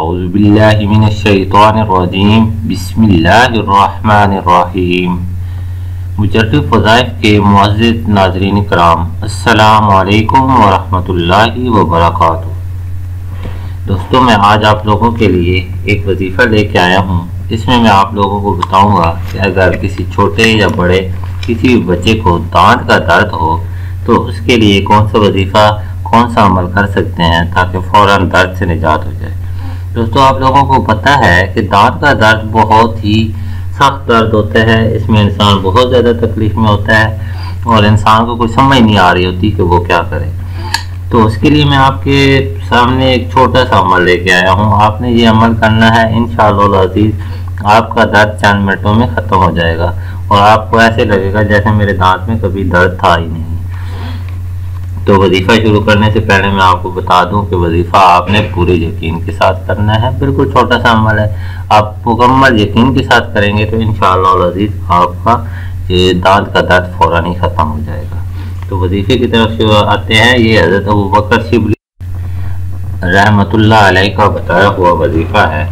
اعوذ باللہ من الشیطان الرجیم بسم اللہ الرحمن الرحیم۔ مجرب وظائف کے معزز ناظرین کرام، السلام علیکم ورحمۃ اللہ وبرکاتہ۔ دوستو، میں آج آپ لوگوں کے لیے ایک وظیفہ لے کے آیا ہوں۔ اس میں آپ لوگوں کو بتاؤں گا کہ اگر کسی چھوٹے یا بڑے کسی بچے کو دانت کا درد ہو تو اس کے لیے کون سا وظیفہ، کون سا عمل کر سکتے ہیں تاکہ فوراً درد سے نجات ہو جائے۔ دوستو، آپ لوگوں کو پتہ ہے کہ دانت کا درد بہت ہی سخت درد ہوتا ہے۔ اس میں انسان بہت زیادہ تکلیف میں ہوتا ہے اور انسان کو کوئی سمجھ نہیں آ رہی ہوتی کہ وہ کیا کرے۔ تو اس کے لیے میں آپ کے سامنے ایک چھوٹا سا عمل لے کے آیا ہوں۔ آپ نے یہ عمل کرنا ہے، انشاءاللہ العزیز آپ کا درد چند منٹوں میں ختم ہو جائے گا اور آپ کو ایسے لگے گا جیسے میرے دانت میں کبھی درد تھا ہی نہیں۔ تو وظیفہ شروع کرنے سے پہلے میں آپ کو بتا دوں کہ وظیفہ آپ نے پورے یقین کے ساتھ کرنا ہے۔ بالکل چھوٹا سا عمل ہے، آپ مکمل یقین کے ساتھ کریں گے تو انشاءاللہ العزیز آپ کا دانت کا درد فوراً ہی ختم ہو جائے گا۔ تو وظیفے کی طرف سے آتے ہیں۔ یہ حضرت ابوبکر شبلی رحمۃ اللہ علیہ کا بتایا ہوا وظیفہ ہے۔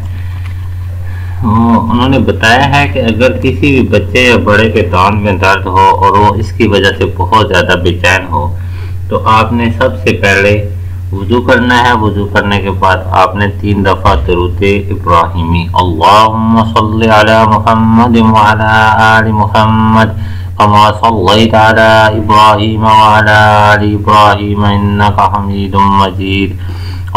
انہوں نے بتایا ہے کہ اگر کسی بھی بچے یا بڑے کے دانت میں درد ہو اور وہ اس کی وجہ سے بہت زیادہ بے چین ہو تو آپ نے سب سے پہلے وضو کرنا ہے۔ وضو کرنے کے بعد آپ نے 3 دفعہ درود ابراہیمی اللہم صلی علی محمد وعلی آل محمد کما صلیت علی ابراہیم وعلی آل ابراہیم انک حمید مجید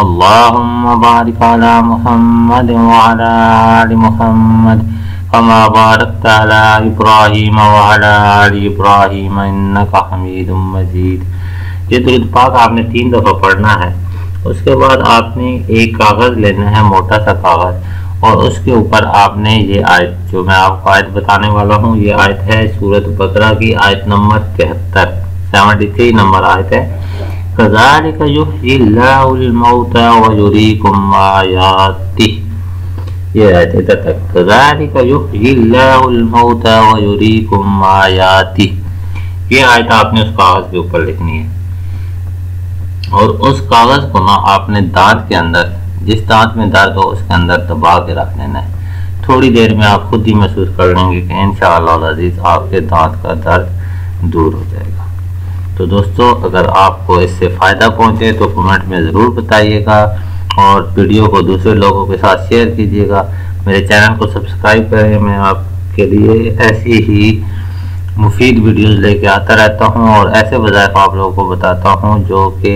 اللہم بارک علی محمد وعلی آل محمد کما بارکت علی ابراہیم وعلی آل ابراہیم انک حمید مجید۔ یہ درود پاک آپ نے 3 دفعہ پڑھنا ہے۔ اس کے بعد آپ نے ایک کاغذ لینا ہے، موٹا سا کاغذ، اور اس کے اوپر آپ نے یہ آیت، جو میں آپ کو آیت بتانے والا ہوں، یہ آیت ہے سورۃ بقرہ کی آیت نمبر 73 نمبر آیت ہے۔ کذالک یحیی اللہ الموتی ویریکم آیاتہ۔ یہ آیت ادھر تک، کذالک یحیی اللہ الموتی ویریکم آیاتہ۔ یہ آیت آپ نے اس کاغذ کے اوپر لکھنی ہے اور اس کاغذ کو نا آپ نے دانت کے اندر، جس دانت میں درد ہو اس کے اندر دبا کے رکھ دینا ہے۔ تھوڑی دیر میں آپ خود ہی محسوس کر لیں گے کہ انشاءاللہ العزیز آپ کے دانت کا درد دور ہو جائے گا۔ تو دوستو، اگر آپ کو اس سے فائدہ پہنچے تو کمنٹ میں ضرور بتائیے گا اور ویڈیو کو دوسرے لوگوں کے ساتھ شیئر کیجیے گا۔ میرے چینل کو سبسکرائب کریں، میں آپ کے لیے ایسی ہی مفید ویڈیوز لے کے آتا رہتا ہوں اور ایسے وظائف آپ لوگوں کو بتاتا ہوں جو کہ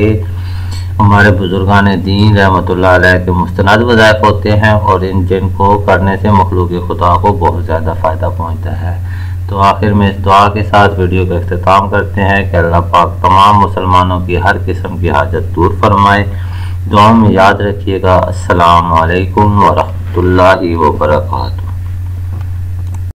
ہمارے بزرگان دین رحمۃ اللہ علیہ کے مستند وظائف ہوتے ہیں اور جن کو کرنے سے مخلوق خدا کو بہت زیادہ فائدہ پہنچتا ہے۔ تو آخر میں اس دعا کے ساتھ ویڈیو کا اختتام کرتے ہیں کہ اللہ پاک تمام مسلمانوں کی ہر قسم کی حاجت دور فرمائے۔ دعا میں یاد رکھیے گا۔ السلام علیکم ورحمۃ اللہ وبرکاتہ۔